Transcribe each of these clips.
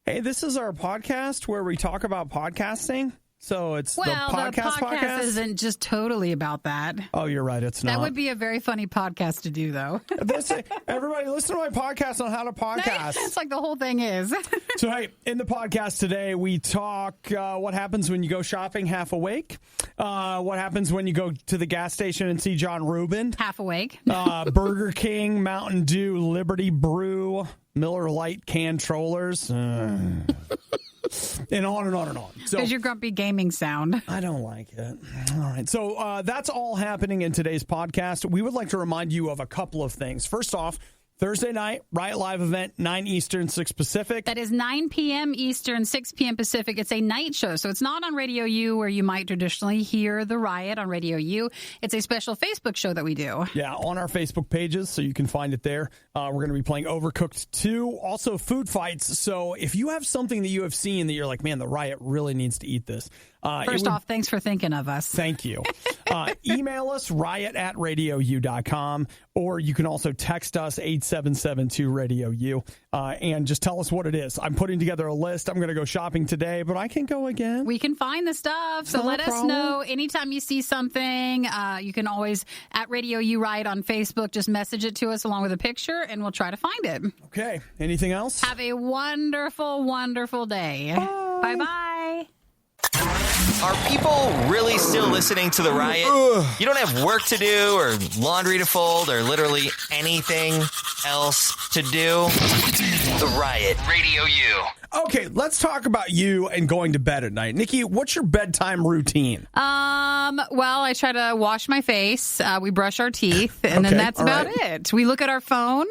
Hey, this is our podcast where we talk about podcasting. So it's the podcast podcast isn't just totally about that. Oh, you're right. It's not. That would be a very funny podcast to do, though. Everybody, listen to my podcast on how to podcast. It's like the whole thing is. So, hey, in the podcast today, we talk what happens when you go shopping half awake, what happens when you go to the gas station and see John Rubin. Half awake. Burger King, Mountain Dew, Liberty Brew, Miller Lite can trollers. And on and on and on. So, there's your grumpy gaming sound. I don't like it. All right. So that's all happening in today's podcast. We would like to remind you of a couple of things. First off, Thursday night, Riot Live event, 9 Eastern, 6 Pacific. That is 9 p.m. Eastern, 6 p.m. Pacific. It's a night show, so it's not on RadioU where you might traditionally hear the Riot on RadioU. It's a special Facebook show that we do. Yeah, on our Facebook pages, so you can find it there. We're going to be playing Overcooked 2, also food fights. So if you have something that you have seen that you're like, man, the Riot really needs to eat this. First off, thanks for thinking of us. Thank you. Email us, riot@radiou.com, or you can also text us, 8772-RADIO-U, and just tell us what it is. I'm putting together a list. I'm going to go shopping today, but I can go again. We can find the stuff, so let us know anytime you see something. You can always, at RadioU Riot on Facebook, just message it to us along with a picture, and we'll try to find it. Okay. Anything else? Have a wonderful, wonderful day. Bye-bye. Are people really still listening to the Riot? You don't have work to do or laundry to fold or literally anything else to do? The Riot, RadioU. Okay, let's talk about you and going to bed at night. Nikki, what's your bedtime routine? Well, I try to wash my face. We brush our teeth, and then that's about it. We look at our phone.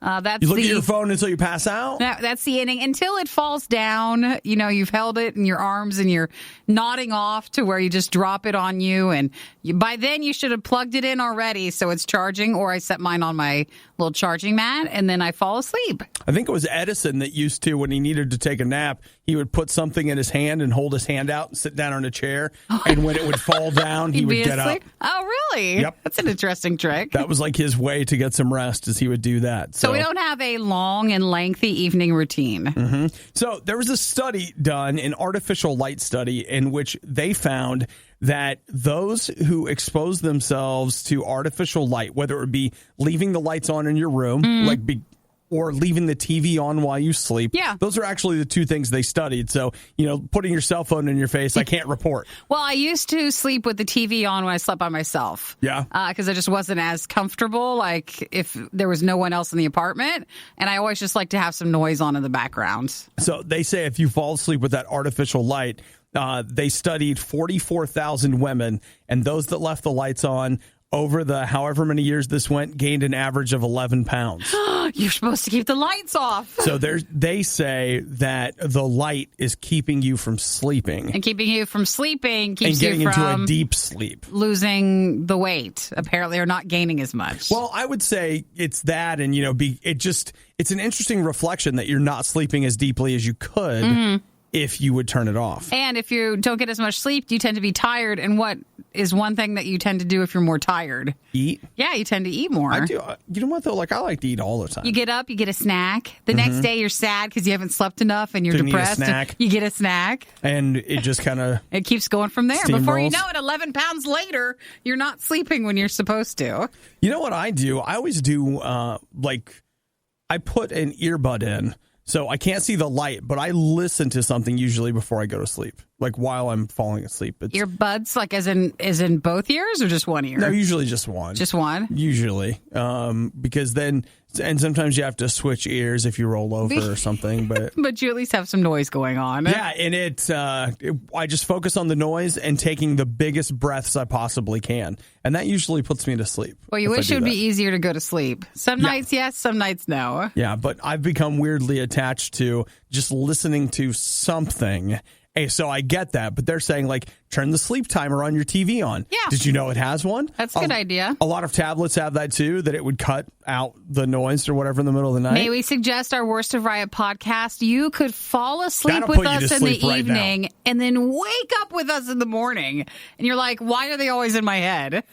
You look at your phone until you pass out? That's the ending. Until it falls down, you've held it in your arms and you're nodding off to where you just drop it on you. And by then you should have plugged it in already so it's charging, or I set mine on my little charging mat and then I fall asleep. I think it was Edison that used to, when he needed to take a nap, he would put something in his hand and hold his hand out and sit down on a chair. And when it would fall down, he would get up. Oh, really? Yep. That's an interesting trick. That was like his way to get some rest, as he would do that. So we don't have a long and lengthy evening routine. Mm-hmm. So there was a study done, an artificial light study, in which they found that those who expose themselves to artificial light, whether it would be leaving the lights on in your room, or leaving the TV on while you sleep. Yeah. Those are actually the two things they studied. So, putting your cell phone in your face, I can't report. Well, I used to sleep with the TV on when I slept by myself. Yeah. Because I just wasn't as comfortable, like if there was no one else in the apartment. And I always just like to have some noise on in the background. So they say if you fall asleep with that artificial light, they studied 44,000 women, and those that left the lights on over the however many years this went, gained an average of 11 pounds. You're supposed to keep the lights off. So they say that the light is keeping you from sleeping. And keeping you from sleeping keeps and getting you from into a deep sleep. Losing the weight, apparently, or not gaining as much. Well, I would say it's that, and, it's an interesting reflection that you're not sleeping as deeply as you could. If you would turn it off. And if you don't get as much sleep, you tend to be tired. And what is one thing that you tend to do if you're more tired? Eat? Yeah, you tend to eat more. I do. You know what, though? I like to eat all the time. You get up, you get a snack. The next day you're sad because you haven't slept enough and you're depressed. Need a snack. You get a snack. And it just kind of... It keeps going from there. Steamrolls. Before you know it, 11 pounds later, you're not sleeping when you're supposed to. You know what I do? I always do, I put an earbud in. So I can't see the light, but I listen to something usually before I go to sleep, like while I'm falling asleep. Earbuds, like as in both ears or just one ear? No, usually just one. Just one? Usually. Because then, and sometimes you have to switch ears if you roll over or something. But but you at least have some noise going on. Yeah, and I just focus on the noise and taking the biggest breaths I possibly can. And that usually puts me to sleep. Well, you wish it would be easier to go to sleep. Some nights, yes, some nights, no. Yeah, but I've become weirdly attached to just listening to something. Hey, so I get that, but they're saying, turn the sleep timer on your TV on. Yeah. Did you know it has one? That's a good idea. A lot of tablets have that, too, that it would cut out the noise or whatever in the middle of the night. May we suggest our Worst of Riot podcast? You could fall asleep with us in the evening and then wake up with us in the morning. And you're like, why are they always in my head?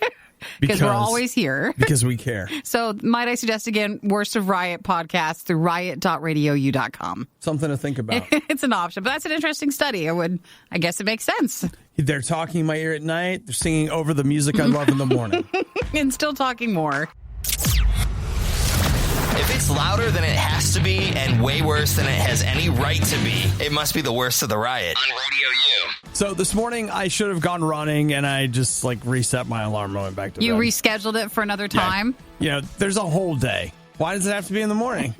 Because we're always here. Because we care. So might I suggest again, Worst of Riot podcast through riot.radiou.com. Something to think about. It's an option, but that's an interesting study. I guess it makes sense. They're talking in my ear at night. They're singing over the music I love in the morning. And still talking more. If it's louder than it has to be and way worse than it has any right to be, it must be the worst of the riot on Radio U. So this morning I should have gone running and I just reset my alarm and went back to bed. You rescheduled it for another time? Yeah. There's a whole day. Why does it have to be in the morning?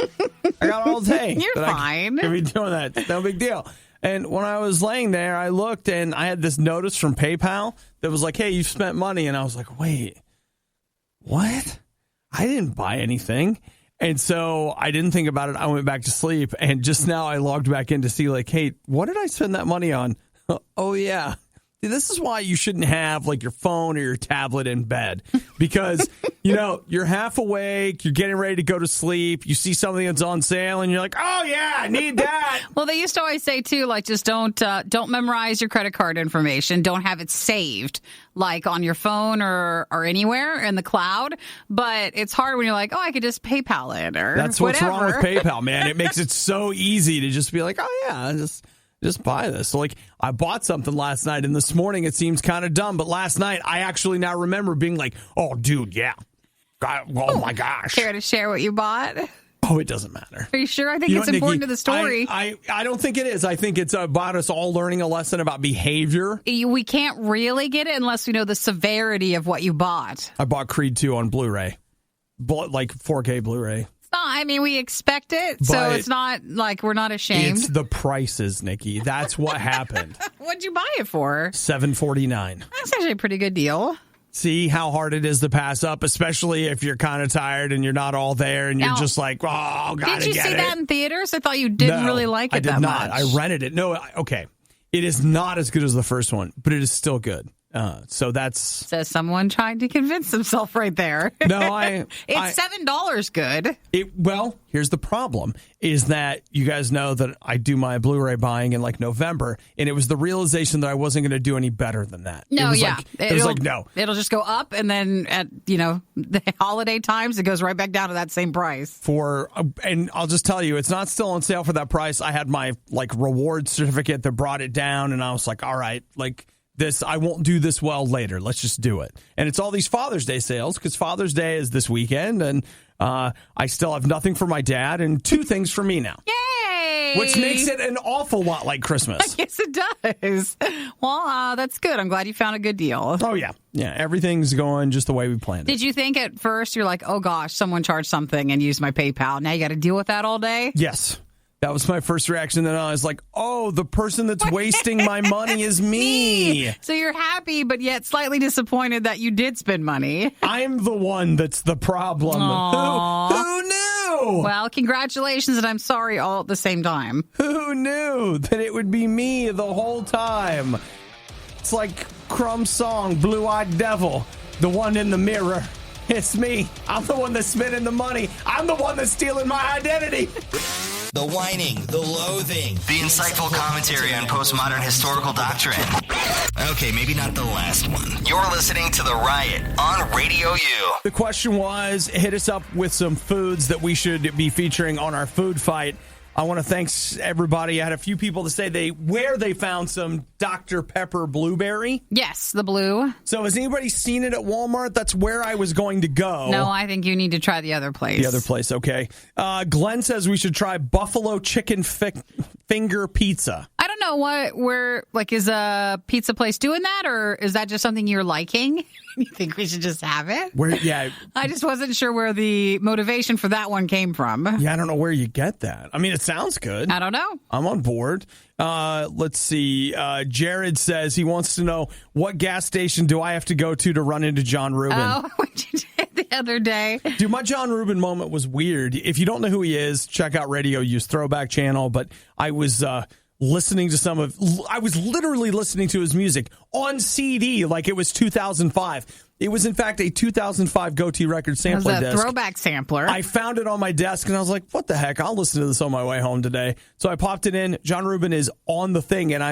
I got all day. You're fine. I can be doing that. It's no big deal. And when I was laying there, I looked and I had this notice from PayPal that was like, hey, you've spent money. And I was like, wait, what? I didn't buy anything. And so I didn't think about it. I went back to sleep. And just now I logged back in to see, hey, what did I spend that money on? Oh, yeah. See, this is why you shouldn't have your phone or your tablet in bed, because, you're half awake, you're getting ready to go to sleep, you see something that's on sale and you're like, oh, yeah, I need that. Well, they used to always say, too, just don't memorize your credit card information. Don't have it saved, on your phone or anywhere in the cloud. But it's hard when you're like, oh, I could just PayPal it or That's whatever. What's wrong with PayPal, man. It makes it so easy to just be like, oh, yeah, just buy this. So, I bought something last night, and this morning it seems kind of dumb, but last night I actually now remember being like, oh, dude, yeah. Oh, my gosh. Care to share what you bought? Oh, it doesn't matter. Are you sure? I think it's important to the story. I don't think it is. I think it's about us all learning a lesson about behavior. We can't really get it unless we know the severity of what you bought. I bought Creed 2 on Blu-ray. 4K Blu-ray. We expect it, so it's not we're not ashamed. It's the prices, Nikki. That's what happened. What'd you buy it for? $7.49. That's actually a pretty good deal. See how hard it is to pass up, especially if you're kind of tired and you're not all there and you're just like, oh, gotta get it. Did you see that in theaters? I thought you didn't really like it that much. I did not. I rented it. No, okay. It is not as good as the first one, but it is still good. So that's... Says someone trying to convince himself right there. No, it's $7 good. Well, here's the problem, is that you guys know that I do my Blu-ray buying in November, and it was the realization that I wasn't going to do any better than that. No, it was no. It'll just go up, and then at, the holiday times, it goes right back down to that same price. And I'll just tell you, it's not still on sale for that price. I had my, reward certificate that brought it down, and I was like, all right, I won't do this well later. Let's just do it. And it's all these Father's Day sales, because Father's Day is this weekend, and I still have nothing for my dad and 2 things for me now. Yay! Which makes it an awful lot like Christmas. Yes, it does. Well, that's good. I'm glad you found a good deal. Oh, yeah. Yeah, everything's going just the way we planned it. Did you think at first, you're like, oh, gosh, someone charged something and used my PayPal. Now you got to deal with that all day? Yes. That was my first reaction. Then I was like, oh, the person that's wasting my money is me. So you're happy, but yet slightly disappointed that you did spend money. I'm the one that's the problem. Who knew? Well, congratulations, and I'm sorry all at the same time. Who knew that it would be me the whole time? It's like Crumb's song, Blue-Eyed Devil, the one in the mirror. It's me. I'm the one that's spending the money. I'm the one that's stealing my identity. The whining, the loathing, the insightful commentary on postmodern historical doctrine. Okay, maybe not the last one. You're listening to The Riot on Radio U. The question was, hit us up with some foods that we should be featuring on our food fight. I want to thank everybody. I had a few people to say where they found some Dr. Pepper blueberry. Yes, the blue. So has anybody seen it at Walmart? That's where I was going to go. No, I think you need to try the other place. The other place, okay. Glenn says we should try buffalo chicken finger pizza. I don't know is a pizza place doing that, or is that just something you're liking? You think we should just have it? Yeah. I just wasn't sure where the motivation for that one came from. Yeah, I don't know where you get that. I mean, it sounds good. I don't know. I'm on board. Let's see. Jared says he wants to know, what gas station do I have to go to run into John Rubin? Oh, what you did the other day. Dude, my John Rubin moment was weird. If you don't know who he is, check out Radio U's Throwback channel. But I was listening to I was literally listening to his music on CD like it was 2005. It was, in fact, a 2005 Goatee Records sampler disc. Throwback sampler. I found it on my desk, and I was like, what the heck? I'll listen to this on my way home today. So I popped it in. John Rubin is on the thing, and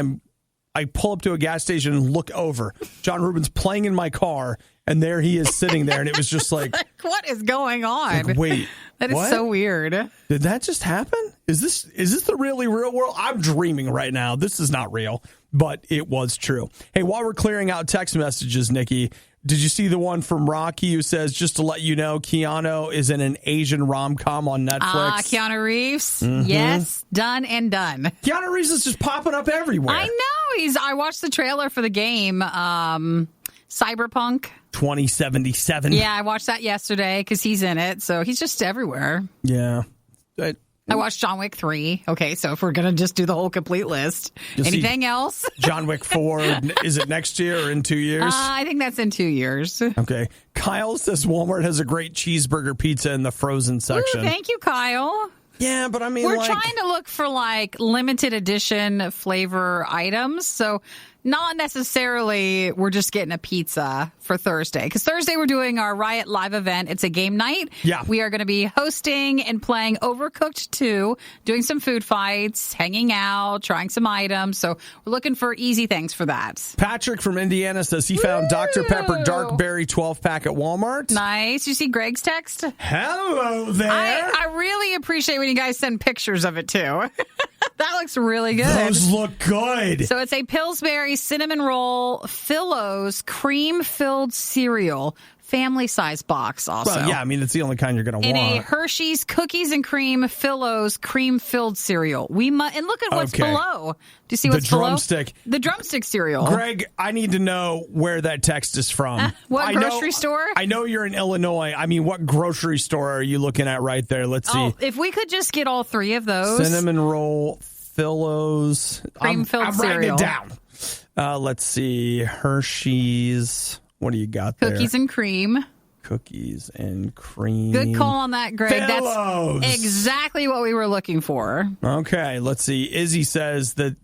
I pull up to a gas station and look over. John Rubin's playing in my car, And there he is sitting there, and it was just like, what is going on? like, wait, that is what? so weird. Did that just happen? Is this the really real world? I'm dreaming right now. This is not real, but it was true. Hey, while we're clearing out text messages, Nikki, did you see the one from Rocky who says, just to let you know, Keanu is in an Asian rom-com on Netflix? Keanu Reeves. Mm-hmm. Yes, done and done. Keanu Reeves is just popping up everywhere. I know. I watched the trailer for the game, Cyberpunk 2077. Yeah, I watched that yesterday because he's in it. So he's just everywhere. Yeah. I watched John Wick 3. Okay, so if we're going to just do the whole complete list. Anything else? John Wick 4, is it next year or in 2 years? I think that's in 2 years. Okay. Kyle says Walmart has a great cheeseburger pizza in the frozen section. Ooh, thank you, Kyle. Yeah, but I mean, we're trying to look for like limited edition flavor items. So not necessarily we're just getting a pizza for Thursday. Because Thursday we're doing our Riot live event. It's a game night. Yeah. We are going to be hosting and playing Overcooked 2, doing some food fights, hanging out, trying some items. So we're looking for easy things for that. Patrick from Indiana says he found Dr. Pepper Dark Berry 12-pack at Walmart. Nice. You see Greg's text? Hello there. I really appreciate when you guys send pictures of it too. That looks really good. Those look good. So it's a Pillsbury cinnamon roll Phillo's cream-filled cereal, family-size box also. Well, yeah, I mean, it's the only kind you're going to want. And a Hershey's Cookies and Cream Phillo's cream-filled cereal. And look at what's below. Do you see what's below? The drumstick cereal. Greg, I need to know where that text is from. What grocery store? I know you're in Illinois. I mean, what grocery store are you looking at right there? Let's see. Oh, if we could just get all three of those. Cinnamon roll Phillo's. Cream-filled cereal. I'm writing it down. Let's see. Hershey's. What do you got there? Cookies and cream. Cookies and cream. Good call on that, Greg. Phillo's. That's exactly what we were looking for. Okay, let's see. Izzy says that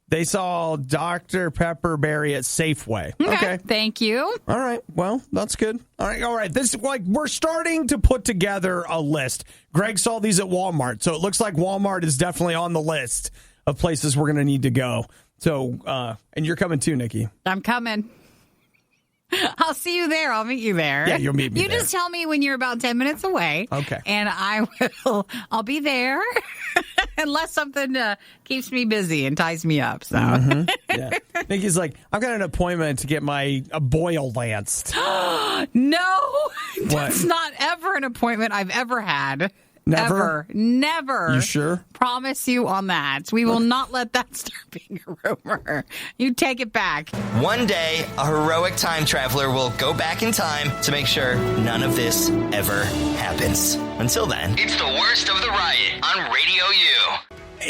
they saw Dr. Pepper Berry at Safeway. Okay. Thank you. All right. Well, that's good. All right. This we're starting to put together a list. Greg saw these at Walmart, so it looks like Walmart is definitely on the list of places we're going to need to go. So, and you're coming too, Nikki. I'm coming. I'll see you there. I'll meet you there. Yeah, you'll meet me there. You just tell me when you're about 10 minutes away. Okay. And I'll be there unless something keeps me busy and ties me up. So. Mm-hmm. Yeah. Nikki's like, I've got an appointment to get my boil lanced. No, that's not ever an appointment I've ever had. Never? Never. You sure? Promise you on that. We will not let that start being a rumor. You take it back. One day, a heroic time traveler will go back in time to make sure none of this ever happens. Until then, it's the worst of the riot on Radio U.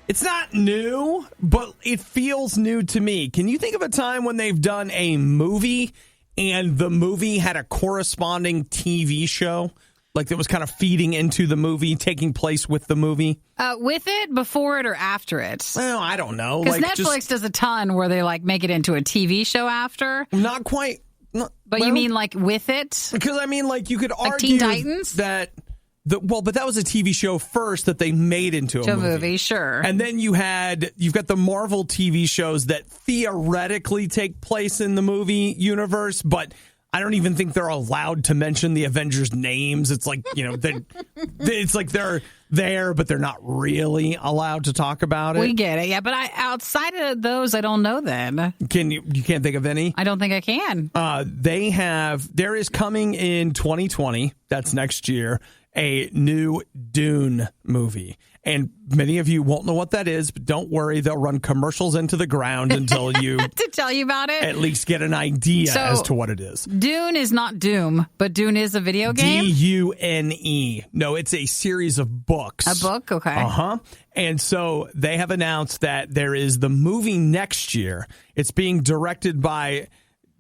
It's not new, but it feels new to me. Can you think of a time when they've done a movie and the movie had a corresponding TV show? Like that was kind of feeding into the movie, taking place with the movie? With it, before it, or after it? Well, I don't know. Because Netflix does a ton where they like make it into a TV show after. Not quite. But you mean like with it? Because I mean, like you could argue Teen Titans? that. But that was a TV show first that they made into a movie. Sure. And then you've got the Marvel TV shows that theoretically take place in the movie universe, but I don't even think they're allowed to mention the Avengers' names. It's like, it's like they're there, but they're not really allowed to talk about it. We get it, yeah. But outside of those, I don't know them. You can't think of any? I don't think I can. There is coming in 2020, that's next year, a new Dune movie. And many of you won't know what that is, but don't worry. They'll run commercials into the ground until you... to tell you about it? At least get an idea as to what it is. Dune is not Doom, but Dune is a video game? Dune. No, it's a series of books. A book? Okay. Uh-huh. And so they have announced that there is the movie next year. It's being directed by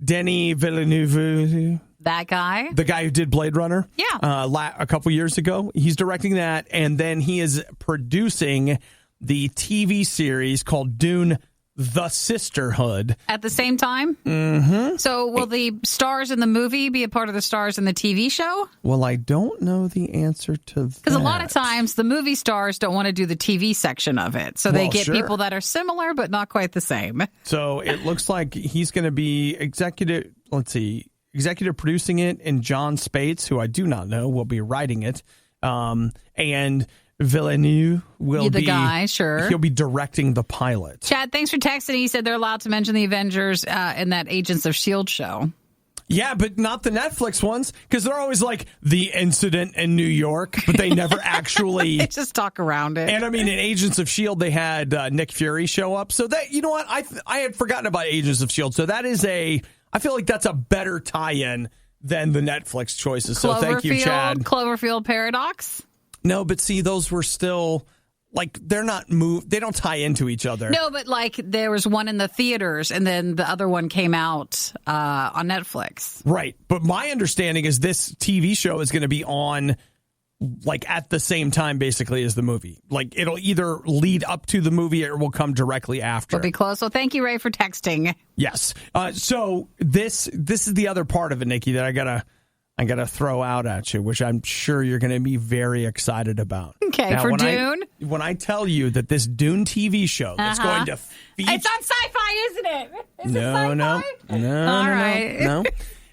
Denis Villeneuve... That guy? The guy who did Blade Runner? Yeah. A couple years ago. He's directing that, and then he is producing the TV series called Dune The Sisterhood. At the same time? Mm-hmm. So will the stars in the movie be a part of the stars in the TV show? Well, I don't know the answer to that. Because a lot of times the movie stars don't want to do the TV section of it. So they get people that are similar but not quite the same. So it looks like he's going to be executive producing it, and John Spates, who I do not know, will be writing it. And Villeneuve will be the guy, sure. He'll be directing the pilot. Chad, thanks for texting. He said they're allowed to mention the Avengers in that Agents of S.H.I.E.L.D. show. Yeah, but not the Netflix ones, because they're always like the incident in New York, but they never actually... They just talk around it. And I mean, in Agents of S.H.I.E.L.D., they had Nick Fury show up. So that, you know what? I had forgotten about Agents of S.H.I.E.L.D. So that is I feel like that's a better tie-in than the Netflix choices. So thank you, Chad. Cloverfield Paradox? No, but see, those were still, like, they're not moved. They don't tie into each other. No, but, like, there was one in the theaters, and then the other one came out on Netflix. Right. But my understanding is this TV show is going to be on, like, at the same time, basically, as the movie. Like, it'll either lead up to the movie or it will come directly after. It'll be close. So thank you, Ray, for texting. Yes. So this is the other part of it, Nikki, that I gotta throw out at you, which I'm sure you're going to be very excited about. Okay, now, for Dune? When I tell you that this Dune TV show that's going to feature... It's on Sci-Fi, isn't it? Is it Sci-Fi? No.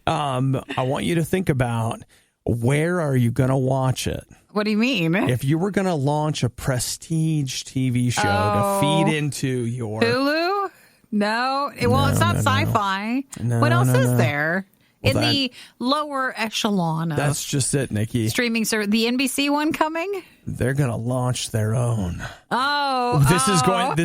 I want you to think about, where are you going to watch it? What do you mean? If you were going to launch a prestige TV show to feed into your... Hulu? No. It's not Sci-Fi. No, what else is no. there? Well, in the lower echelon of that's just it, Nikki. Streaming service, the NBC one coming? They're going to launch their own. This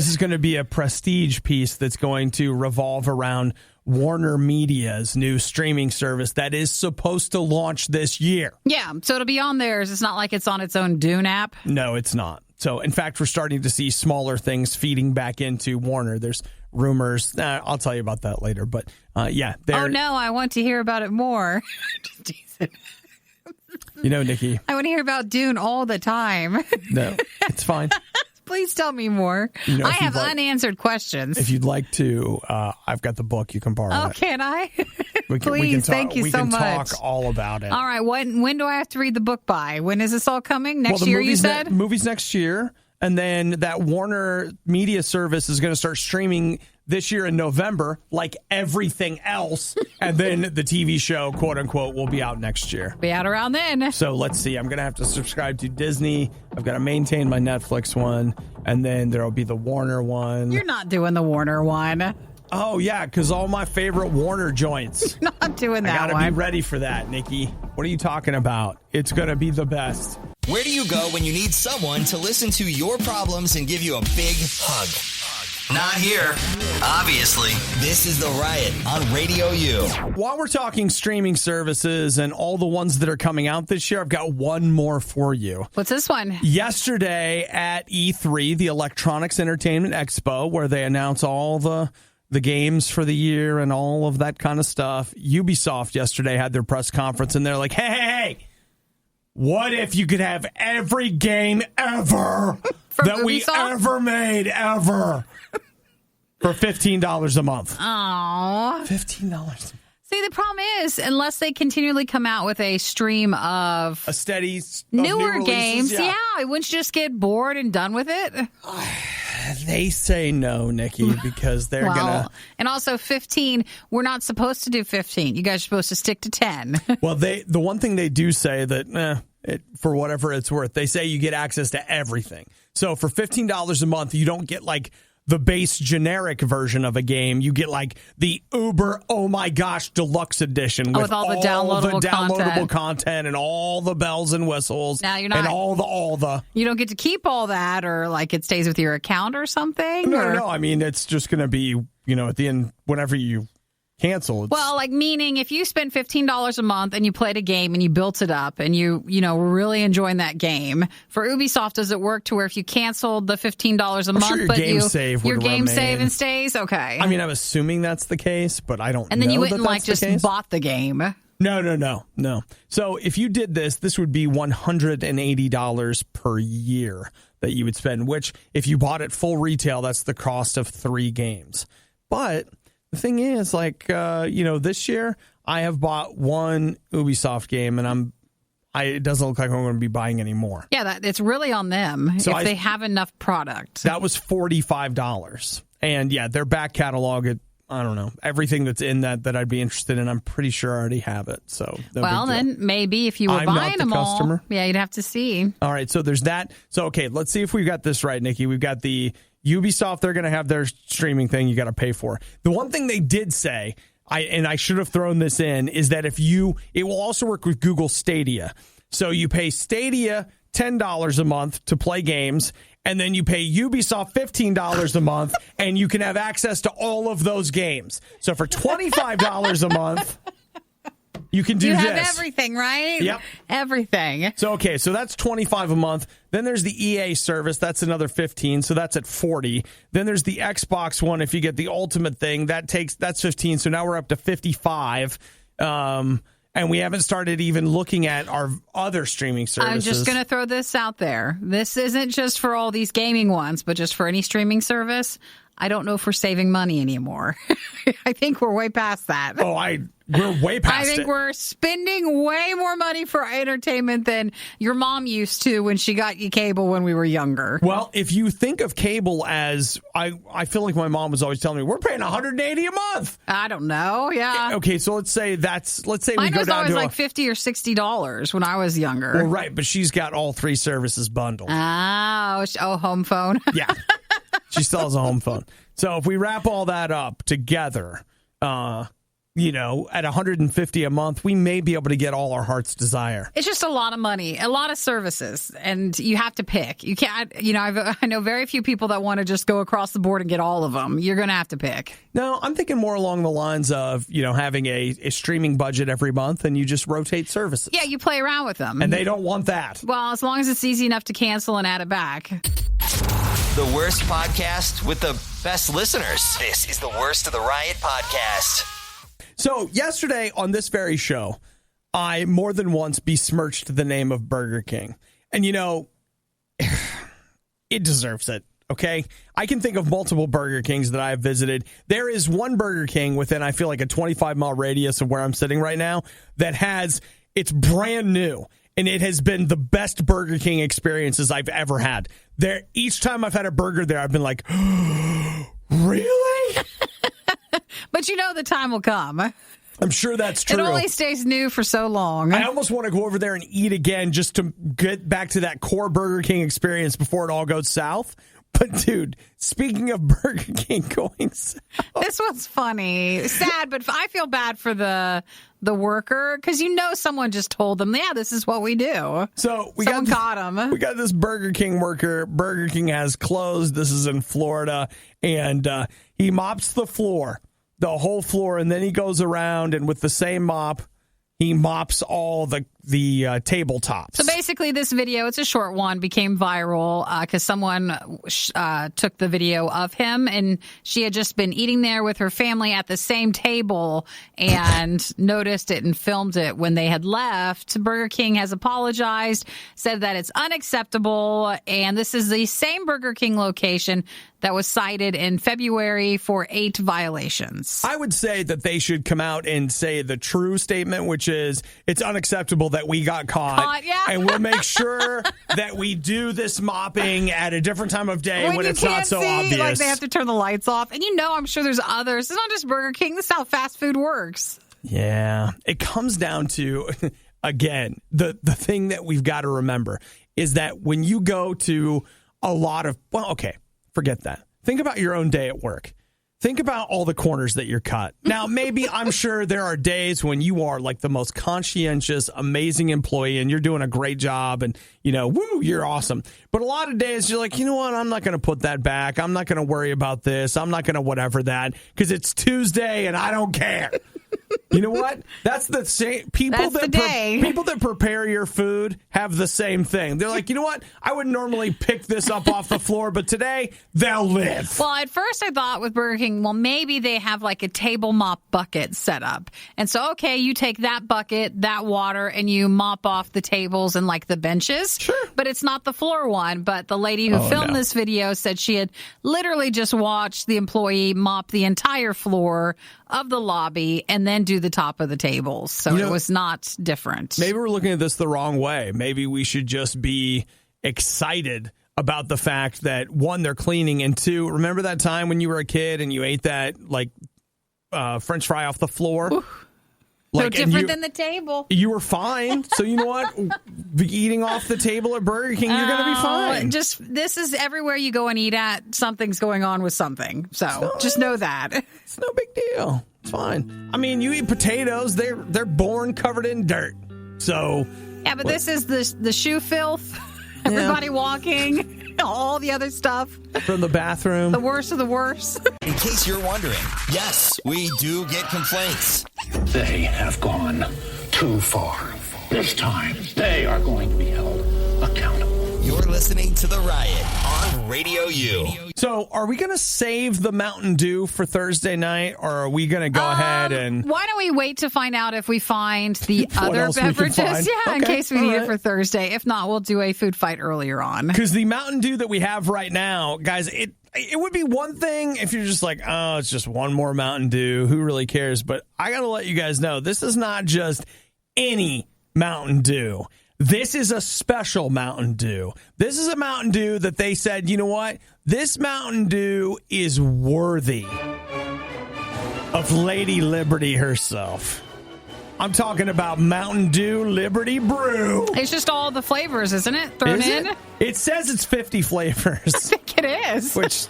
is going to be a prestige piece that's going to revolve around Warner Media's new streaming service that is supposed to launch this year. Yeah, so it'll be on theirs. It's not like it's on its own Dune app. No, it's not. So, in fact, we're starting to see smaller things feeding back into Warner. There's rumors. I'll tell you about that later. But, yeah. Oh, no, I want to hear about it more. Just teasing. You know, Nikki. I want to hear about Dune all the time. No, it's fine. Please tell me more. You know, I have unanswered questions. If you'd like to, I've got the book. You can borrow it. Can I? Please, thank you so much. We can talk all about it. All right. When do I have to read the book by? When is this all coming? Next year, you said? Movies next year. And then that Warner Media service is going to start streaming this year in November, like everything else. And then the TV show, quote unquote, will be out next year. Be out around then. So let's see. I'm going to have to subscribe to Disney. I've got to maintain my Netflix one. And then there will be the Warner one. You're not doing the Warner one. Oh, yeah, because all my favorite Warner joints. You're not doing that one. I got to be ready for that, Nikki. What are you talking about? It's going to be the best. Where do you go when you need someone to listen to your problems and give you a big hug? Not here. Obviously. This is The Riot on RadioU. While we're talking streaming services and all the ones that are coming out this year, I've got one more for you. What's this one? Yesterday at E3, the Electronics Entertainment Expo, where they announce all the games for the year and all of that kind of stuff, Ubisoft yesterday had their press conference, and they're like, hey, what if you could have every game ever that we ever made, ever, for $15 a month? Aww. $15 a month. See, the problem is, unless they continually come out with a stream of a steady newer games, wouldn't you just get bored and done with it? They say no, Nikki, because they're gonna. And also 15. We're not supposed to do 15. You guys are supposed to stick to 10. Well, the one thing they do say that for whatever it's worth, they say you get access to everything. So for $15 a month, you don't get like the base generic version of a game. You get like the Uber, oh my gosh, deluxe edition with all the downloadable content and all the bells and whistles. Now you're not, and all the. You don't get to keep all that, or like it stays with your account or something. No. I mean, it's just going to be, at the end, whenever you cancel. Well, like meaning if you spent $15 a month and you played a game and you built it up and you were really enjoying that game. For Ubisoft, does it work to where if you canceled the $15 a month, sure but your game save and stays? Okay. I mean, I'm assuming that's the case, but I don't know. And then you went and just bought the game. No. So if you did this would be $180 per year that you would spend, which if you bought it full retail, that's the cost of 3 games. But the thing is, this year I have bought one Ubisoft game, and it doesn't look like I'm going to be buying any more. Yeah, it's really on them if they have enough product. That was $45. And yeah, their back catalog, I don't know, everything that's in that I'd be interested in, I'm pretty sure I already have it. So then maybe if you were buying them all, you'd have to see. All right, so there's that. So, okay, let's see if we've got this right, Nikki. We've got the Ubisoft, they're going to have their streaming thing you got to pay for. The one thing they did say, I should have thrown this in, is that it will also work with Google Stadia. So you pay Stadia $10 a month to play games, and then you pay Ubisoft $15 a month, and you can have access to all of those games. So for $25 a month, you can do this. You have everything, right? Yep. Everything. So, okay, so that's $25 a month. Then there's the EA service. That's another $15, so that's at $40. Then there's the Xbox one. If you get the Ultimate thing, that's $15, so now we're up to $55. And we haven't started even looking at our other streaming services. I'm just going to throw this out there. This isn't just for all these gaming ones, but just for any streaming service. I don't know if we're saving money anymore. I think we're way past that. Oh, we're way past it. I think we're spending way more money for entertainment than your mom used to when she got you cable when we were younger. Well, if you think of cable as, I feel like my mom was always telling me, we're paying $180 a month. I don't know. Yeah. Okay, so let's say Mine we go was down always to like $50 or $60 when I was younger. Well, right, but she's got all 3 services bundled. Oh, home phone. Yeah. She still has a home phone. So if we wrap all that up together, at $150 a month, we may be able to get all our heart's desire. It's just a lot of money, a lot of services, and you have to pick. You can't, I know very few people that want to just go across the board and get all of them. You're going to have to pick. No, I'm thinking more along the lines of, having a streaming budget every month and you just rotate services. Yeah, you play around with them. And they don't want that. Well, as long as it's easy enough to cancel and add it back. The worst podcast with the best listeners. This is the Worst of the Riot podcast. So yesterday on this very show, I more than once besmirched the name of Burger King. And, it deserves it, okay? I can think of multiple Burger Kings that I have visited. There is one Burger King within, I feel like, a 25-mile radius of where I'm sitting right now it's brand new. And it has been the best Burger King experiences I've ever had. Each time I've had a burger there, I've been like, really? But the time will come. I'm sure that's true. It only stays new for so long. I almost want to go over there and eat again just to get back to that core Burger King experience before it all goes south. But, dude, speaking of Burger King going south. This one's funny. Sad, but I feel bad for the worker because someone just told them, yeah, this is what we do. So someone caught him. We got this Burger King worker. Burger King has closed. This is in Florida. And he mops the floor, the whole floor. And then he goes around and with the same mop, he mops all the tabletops. So basically this video, it's a short one, became viral because someone took the video of him and she had just been eating there with her family at the same table and noticed it and filmed it when they had left. Burger King has apologized, said that it's unacceptable, and this is the same Burger King location that was cited in February for 8 violations. I would say that they should come out and say the true statement, which is it's unacceptable that we got caught. Yeah. And we'll make sure that we do this mopping at a different time of day when it's not so obvious. Like they have to turn the lights off. And I'm sure there's others. It's not just Burger King. This is how fast food works. Yeah. It comes down to, again, the thing that we've got to remember is that when you go to a lot of, forget that. Think about your own day at work. Think about all the corners that you're cut. Now, maybe I'm sure there are days when you are like the most conscientious, amazing employee and you're doing a great job and, you're awesome. But a lot of days you're like, you know what? I'm not going to put that back. I'm not going to worry about this. I'm not going to whatever that because it's Tuesday and I don't care. You know what? That's the same. People that prepare your food have the same thing. They're like, you know what? I would normally pick this up off the floor, but today they'll live. Well, at first I thought with Burger King, well, maybe they have like a table mop bucket set up. And so, okay, you take that bucket, that water, and you mop off the tables and like the benches. Sure. But it's not the floor one. But the lady who filmed this video said she had literally just watched the employee mop the entire floor of the lobby and then do the top of the tables. So it was not different. Maybe we're looking at this the wrong way. Maybe we should just be excited about the fact that, one, they're cleaning, and two, remember that time when you were a kid and you ate that like French fry off the floor? Oof. No different than the table. You were fine. So you know what? Eating off the table at Burger King, you're going to be fine. This is everywhere you go and eat at, something's going on with something. So just know that. It's no big deal. It's fine. I mean, you eat potatoes, they're born covered in dirt. So yeah, but this is the shoe filth. Everybody walking, all the other stuff. From the bathroom. The worst of the worst. In case you're wondering, yes, we do get complaints. They have gone too far. This time, they are going to be held accountable. You're listening to The Riot on RadioU. So, are we going to save the Mountain Dew for Thursday night, or are we going to go ahead and... Why don't we wait to find out if we find the other beverages? Yeah, in case we need it for Thursday. If not, we'll do a food fight earlier on. Because the Mountain Dew that we have right now, guys, it would be one thing if you're just like, oh, it's just one more Mountain Dew. Who really cares? But I got to let you guys know, this is not just any Mountain Dew. This is a special Mountain Dew. This is a Mountain Dew that they said, you know what? This Mountain Dew is worthy of Lady Liberty herself. I'm talking about Mountain Dew Liberty Brew. It's just all the flavors, isn't it? Thrown in? It says it's 50 flavors. I think it is. Which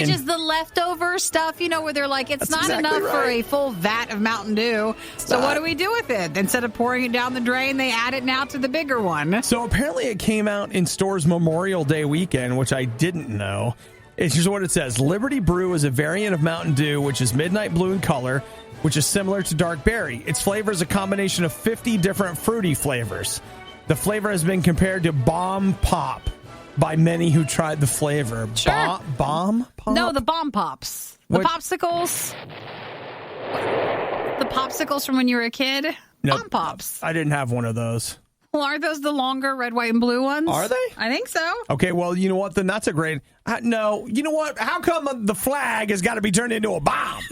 is the leftover stuff, where they're like, it's not enough for a full vat of Mountain Dew. So what do we do with it? Instead of pouring it down the drain, they add it now to the bigger one. So apparently it came out in stores Memorial Day weekend, which I didn't know. It's just what it says. Liberty Brew is a variant of Mountain Dew, which is midnight blue in color, which is similar to dark berry. Its flavor is a combination of 50 different fruity flavors. The flavor has been compared to Bomb Pop by many who tried the flavor. Sure. Bomb Pop? No, the Bomb Pops. The popsicles. The popsicles from when you were a kid? Nope. Bomb Pops. I didn't have one of those. Well, aren't those the longer red, white, and blue ones? Are they? I think so. Okay, well, you know what? Then that's a great... no, you know what? How come the flag has got to be turned into a bomb?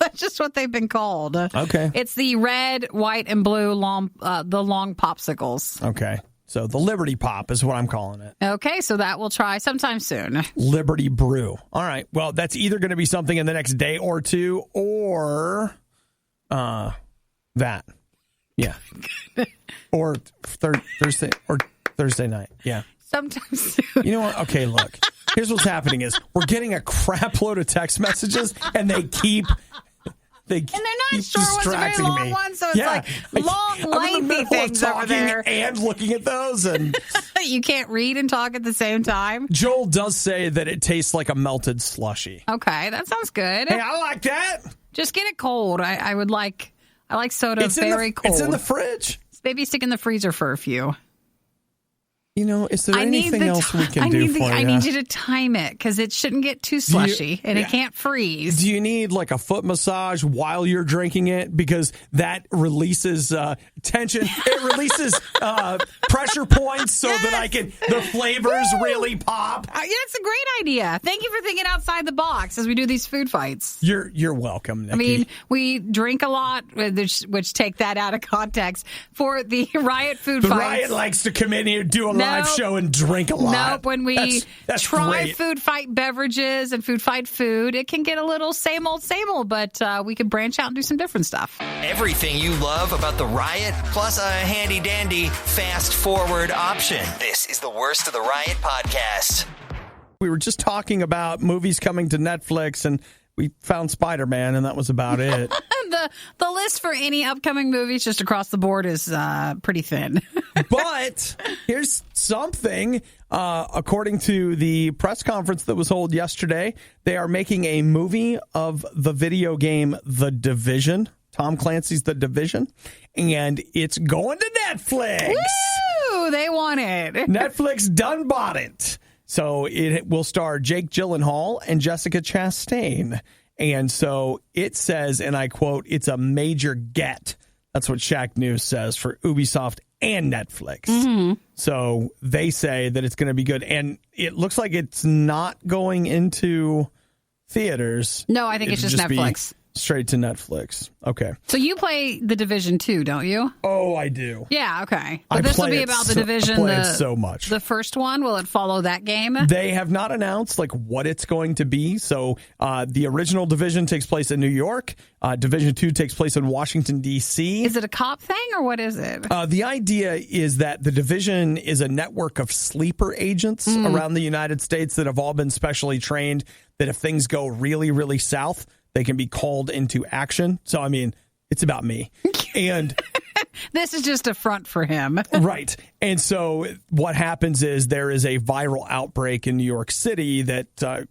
That's just what they've been called. Okay. It's the red, white, and blue long popsicles. Okay. So the Liberty Pop is what I'm calling it. Okay, so that we'll try sometime soon. Liberty Brew. All right. Well, that's either going to be something in the next day or two, or that. Yeah. Or Thursday night. Yeah. Sometime soon. You know what? Okay, look. Here's what's happening is we're getting a crap load of text messages, and they keep... And they're not short ones, they're very long ones, so it's like long, lengthy things over there. And looking at those, and you can't read and talk at the same time. Joel does say that it tastes like a melted slushie. Okay, that sounds good. Hey, I like that. Just get it cold. I like soda very cold. It's in the fridge. Maybe stick in the freezer for a few. Is there anything else we can do for you? I need you to time it because it shouldn't get too slushy and it can't freeze. Do you need like a foot massage while you're drinking it? Because that releases tension. It releases pressure points so that the flavors really pop. Yeah, it's a great idea. Thank you for thinking outside the box as we do these food fights. You're welcome, Nikki. I mean, we drink a lot, which take that out of context for the Riot food fights. The Riot likes to come in here, do a live show, and drink a lot. Nope. When we try great. Food fight beverages and food fight food, it can get a little same old, but we could branch out and do some different stuff. Everything you love about the Riot, plus a handy-dandy fast-forward option. This is the Worst of the Riot podcast. We were just talking about movies coming to Netflix, and we found Spider-Man, and that was about it. The list for any upcoming movies just across the board is pretty thin. But here's something. According to the press conference that was held yesterday, they are making a movie of the video game The Division. Tom Clancy's The Division, and it's going to Netflix. Woo! They want it. Netflix done bought it. So it will star Jake Gyllenhaal and Jessica Chastain. And so it says, and I quote, it's a major get. That's what Shaq News says for Ubisoft and Netflix. Mm-hmm. So they say that it's going to be good. And it looks like it's not going into theaters. No, I think it's just Netflix. Straight to Netflix. Okay. So you play The Division 2, don't you? Oh, I do. Yeah, okay. But this will be about The Division. I play it so much. The first one, will it follow that game? They have not announced like what it's going to be. So the original Division takes place in New York. Division 2 takes place in Washington, D.C. Is it a cop thing or what is it? The idea is that the Division is a network of sleeper agents around the United States that have all been specially trained that if things go really, really south, they can be called into action. So, I mean, it's about me. And this is just a front for him. Right. And so what happens is there is a viral outbreak in New York City that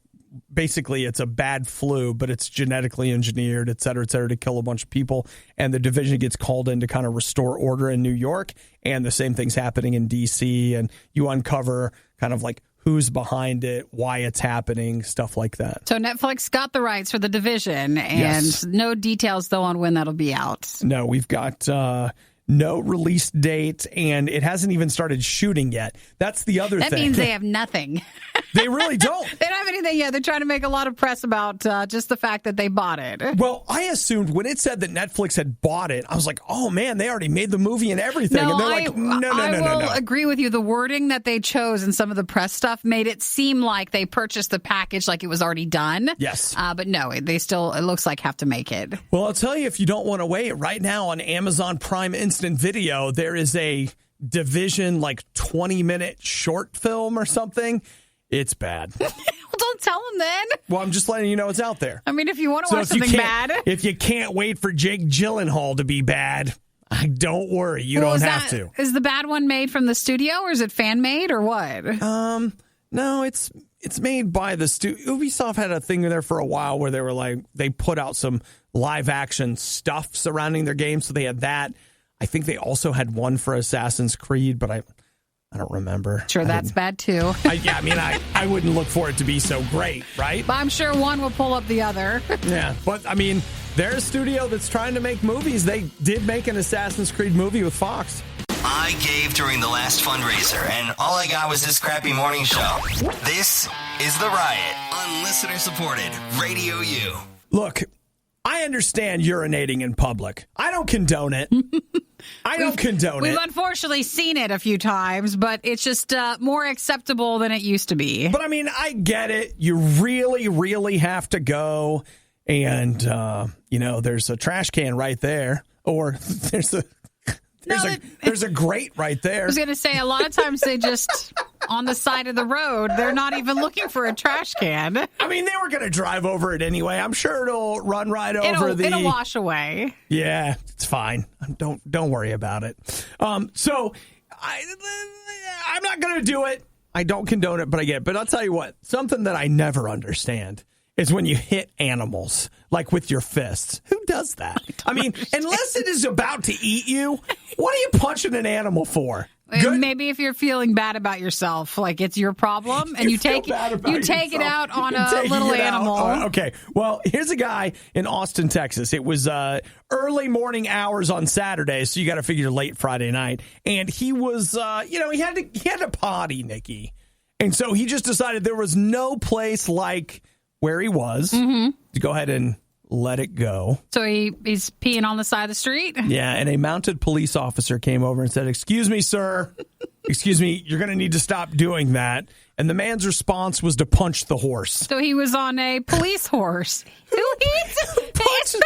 basically it's a bad flu, but it's genetically engineered, et cetera, to kill a bunch of people. And the Division gets called in to kind of restore order in New York. And the same thing's happening in D.C. And you uncover kind of like who's behind it, why it's happening, stuff like that. So Netflix got the rights for The Division, and yes. No details, though, on when that'll be out. No, we've got no release date, and it hasn't even started shooting yet. That's the other thing. That means they have nothing. They really don't. They don't have anything yet. They're trying to make a lot of press about just the fact that they bought it. Well, I assumed when it said that Netflix had bought it, I was like, oh, man, they already made the movie and everything. No, and they're like, no. I will agree with you. The wording that they chose and some of the press stuff made it seem like they purchased the package like it was already done. Yes. But no, they still, it looks like, have to make it. Well, I'll tell you, if you don't want to wait, right now on Amazon Prime Instant Video, there is a Division, like 20-minute short film or something. It's bad. Well, don't tell them then. Well, I'm just letting you know it's out there. I mean, if you want to watch something bad. If you can't wait for Jake Gyllenhaal to be bad, don't worry. You don't have to. Is the bad one made from the studio or is it fan made or what? No, it's made by the studio. Ubisoft had a thing there for a while where they were like, they put out some live action stuff surrounding their game. So they had that. I think they also had one for Assassin's Creed, but I don't remember. Sure, that's bad too. I wouldn't look for it to be so great, right? But I'm sure one will pull up the other. Yeah, but I mean, they're a studio that's trying to make movies. They did make an Assassin's Creed movie with Fox. I gave during the last fundraiser, and all I got was this crappy morning show. This is The Riot on listener-supported RadioU. Look, I understand urinating in public. I don't condone it. We've unfortunately seen it a few times, but it's just more acceptable than it used to be. But I mean, I get it. You really, really have to go. And, there's a trash can right there. Or there's a grate right there. I was going to say, a lot of times they just, on the side of the road, they're not even looking for a trash can. I mean, they were going to drive over it anyway. I'm sure it'll run right over It'll wash away. Yeah, it's fine. Don't worry about it. So I'm not going to do it. I don't condone it, but I get it. But I'll tell you what, something that I never understand is when you hit animals, like with your fists. Who does that? I mean, unless it is about to eat you, what are you punching an animal for? Good. Maybe if you're feeling bad about yourself, like it's your problem, and you take it out on a little animal. Okay. Well, here's a guy in Austin, Texas. It was early morning hours on Saturday, so you got to figure late Friday night. And he was, he had to potty, Nikki, and so he just decided there was no place like where he was to go ahead and let it go. So he's peeing on the side of the street? Yeah, and a mounted police officer came over and said, "Excuse me, sir. Excuse me, you're going to need to stop doing that." And the man's response was to punch the horse. So he was on a police horse. Especially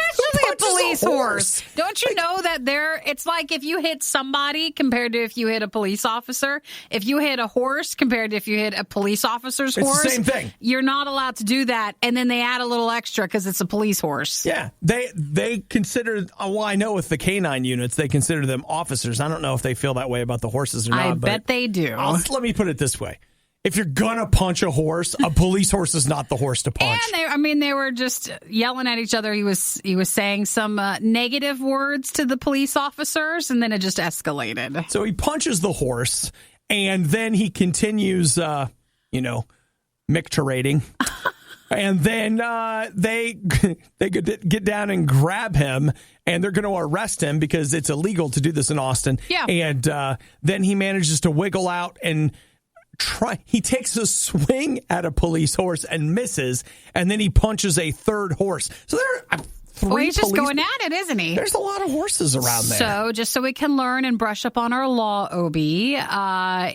a police horse. Don't you know that it's like if you hit somebody compared to if you hit a police officer. If you hit a horse compared to if you hit a police officer's horse. It's the same thing. You're not allowed to do that. And then they add a little extra because it's a police horse. Yeah. They consider, I know with the canine units, they consider them officers. I don't know if they feel that way about the horses or not. I bet they do. Let me put it this way. if you're gonna punch a horse, a police horse is not the horse to punch. And they were just yelling at each other. He was saying some negative words to the police officers, and then it just escalated. So he punches the horse, and then he continues, micturating. And then they get down and grab him, and they're going to arrest him because it's illegal to do this in Austin. Yeah. And then he manages to wiggle out and he takes a swing at a police horse and misses, and then he punches a third horse. So there are three he's just going at it, isn't he? There's a lot of horses around there. So just so we can learn and brush up on our law, OB,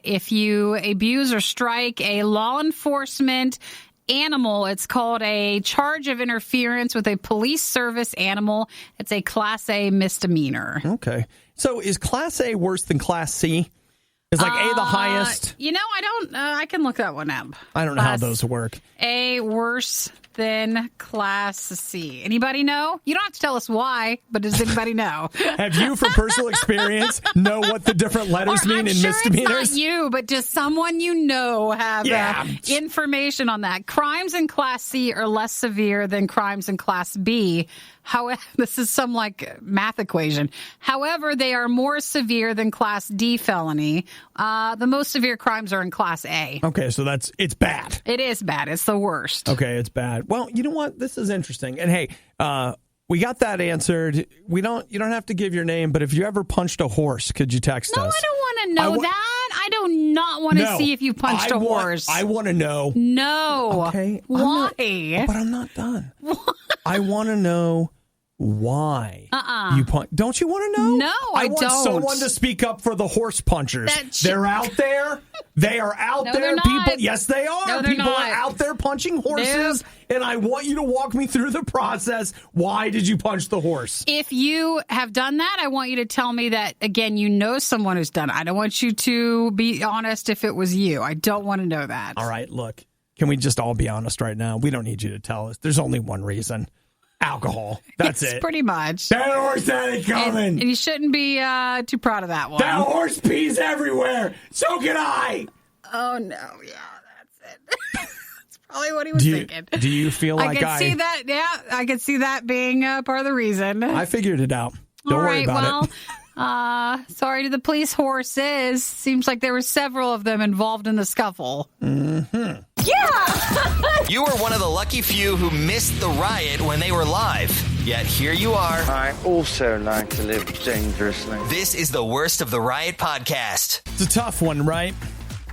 if you abuse or strike a law enforcement animal, it's called a charge of interference with a police service animal. It's a Class A misdemeanor. Okay. So is Class A worse than Class C? Is like A the highest? I can look that one up. I don't know how those work. A worse than Class C. Anybody know? You don't have to tell us why, but does anybody know? Have you, from personal experience, know what the different letters mean in misdemeanors? It's not you, but does someone you know have information on that? Crimes in Class C are less severe than crimes in Class B. However, this is some math equation. However, they are more severe than Class D felony. The most severe crimes are in Class A. Okay, so it's bad. It is bad. It's the worst. Okay, it's bad. Well, you know what? This is interesting. And hey, we got that answered. You don't have to give your name, but if you ever punched a horse, could you text us? No, I don't want to know that. I do not want to see if you punched a horse. I want to know. No. Okay. Why? But I'm not done. I want to know why you punch. Don't you want to know? No, I don't. I want someone to speak up for the horse punchers. They're out there. They are out no, there. They're not. People, yes, they are. No, they're People not. are out there punching horses, and I want you to walk me through the process. Why did you punch the horse? If you have done that, I want you to tell me that, again, you know someone who's done it. I don't want you to be honest if it was you. I don't want to know that. All right, look. Can we just all be honest right now? We don't need you to tell us. There's only one reason. Alcohol. That's it. Pretty much. That horse had it coming. And you shouldn't be too proud of that one. That horse pees everywhere. So can I. Oh, no. Yeah, that's it. That's probably what he was thinking. Do you feel like I can see that. Yeah, I can see that being part of the reason. I figured it out. Don't worry about it. Sorry to the police horses. Seems like there were several of them involved in the scuffle. Mm-hmm. Yeah! You were one of the lucky few who missed the riot when they were live. Yet here you are. I also like to live dangerously. This is the Worst of the Riot podcast. It's a tough one, right?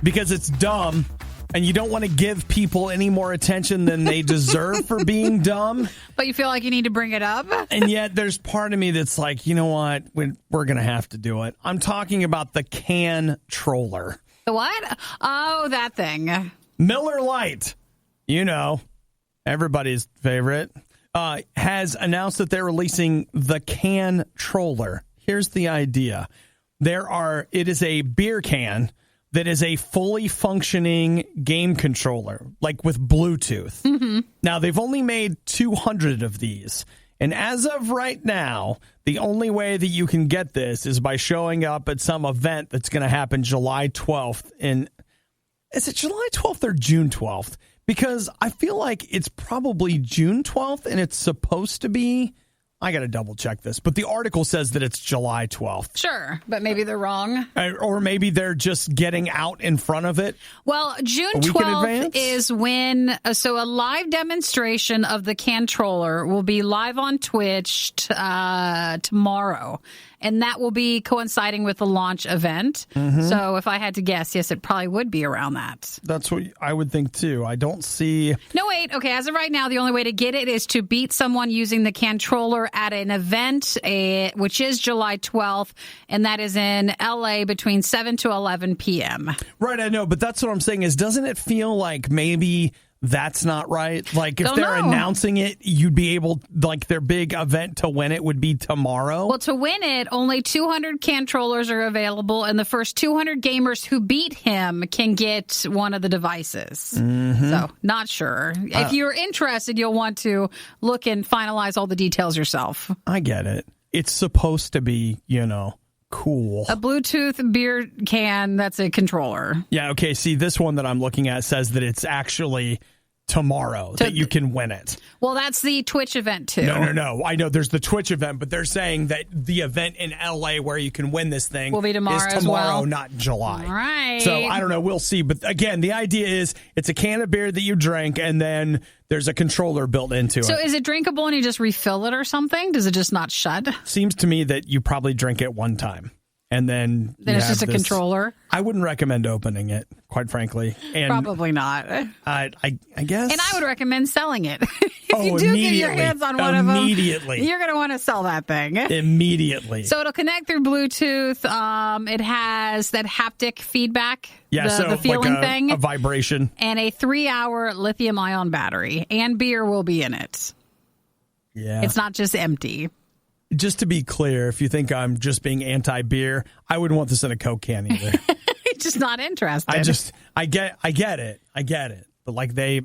Because it's dumb, and you don't want to give people any more attention than they deserve for being dumb. But you feel like you need to bring it up? And yet there's part of me that's like, you know what? We're going to have to do it. I'm talking about the can troller. The what? Oh, that thing. Miller Lite, everybody's favorite, has announced that they're releasing the can troller. Here's the idea. It is a beer can that is a fully functioning game controller, like with Bluetooth. Mm-hmm. Now, they've only made 200 of these. And as of right now, the only way that you can get this is by showing up at some event that's going to happen July 12th. Is it July 12th or June 12th? Because I feel like it's probably June 12th, and it's supposed to be. I got to double check this, but the article says that it's July 12th. Sure, but maybe they're wrong. Or maybe they're just getting out in front of it. Well, June 12th is when, so a live demonstration of the Cantroller will be live on Twitch tomorrow. And that will be coinciding with the launch event. Mm-hmm. So if I had to guess, yes, it probably would be around that. That's what I would think, too. I don't see... No, wait. Okay, as of right now, the only way to get it is to beat someone using the Cantroller at an event, which is July 12th, and that is in L.A. between 7 to 11 p.m. Right, I know, but that's what I'm saying is, doesn't it feel like maybe... That's not right. Like, if they're announcing it, you'd be able, like, their big event to win it would be tomorrow. Well, to win it, only 200 Cantrollers are available, and the first 200 gamers who beat him can get one of the devices. Mm-hmm. So, not sure. If you're interested, you'll want to look and finalize all the details yourself. I get it. It's supposed to be, Cool. A Bluetooth beer can, that's a controller. Yeah, okay. See, this one that I'm looking at says that it's actually tomorrow that you can win it. Well, that's the Twitch event, too. No. I know there's the Twitch event, but they're saying that the event in L.A. where you can win this thing will be tomorrow is tomorrow, as well. not July. All right. So, I don't know. We'll see. But, again, the idea is it's a can of beer that you drink, and then there's a controller built into it. So, is it drinkable and you just refill it or something? Does it just not shut? Seems to me that you probably drink it one time. And then it's just a controller. I wouldn't recommend opening it, quite frankly. And probably not. I guess. And I would recommend selling it. If you do get your hands on one of them, you're going to want to sell that thing. Immediately. So it'll connect through Bluetooth. It has that haptic feedback. Yeah, the feeling like thing. A vibration. And a 3-hour lithium-ion battery. And beer will be in it. Yeah. It's not just empty. Just to be clear, if you think I'm just being anti-beer, I wouldn't want this in a Coke can either. Just not interested. I get it. But like they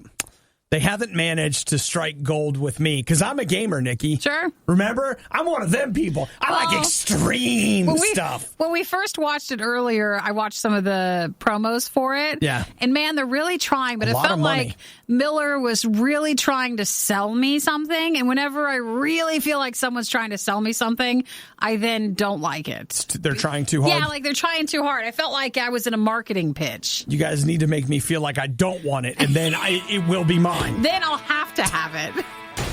haven't managed to strike gold with me because I'm a gamer, Nikki. Sure. Remember? I'm one of them people. I like extreme stuff. When we first watched it earlier, I watched some of the promos for it. Yeah. And man, they're really trying, but it felt like Miller was really trying to sell me something. And whenever I really feel like someone's trying to sell me something, I then don't like it. They're trying too hard. Yeah, like they're trying too hard. I felt like I was in a marketing pitch. You guys need to make me feel like I don't want it, and then it will be mine. Then I'll have to have it.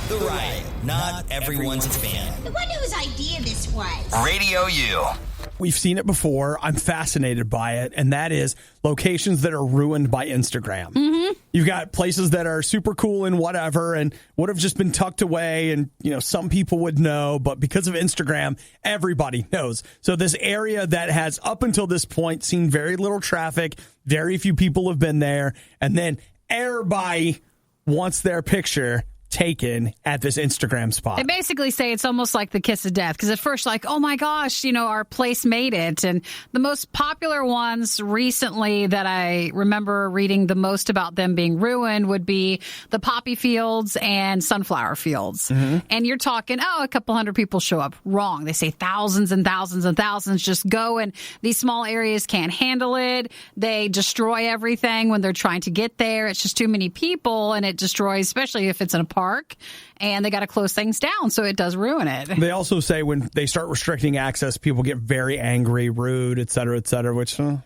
The Riot, not everyone's a fan. I wonder whose idea this was. RadioU. We've seen it before. I'm fascinated by it, and that is locations that are ruined by Instagram. Mm-hmm. You've got places that are super cool and whatever, and would have just been tucked away, and some people would know, but because of Instagram, everybody knows. So this area that has up until this point seen very little traffic, very few people have been there, and then everybody wants their picture taken at this Instagram spot. They basically say it's almost like the kiss of death because at first like, oh my gosh, our place made it. And the most popular ones recently that I remember reading the most about them being ruined would be the poppy fields and sunflower fields. Mm-hmm. And you're talking, a couple hundred people show up. Wrong. They say thousands and thousands and thousands just go, and these small areas can't handle it. They destroy everything when they're trying to get there. It's just too many people, and it destroys, especially if it's in a park, and they got to close things down, so it does ruin it. They also say when they start restricting access, people get very angry, rude, et cetera, which I'm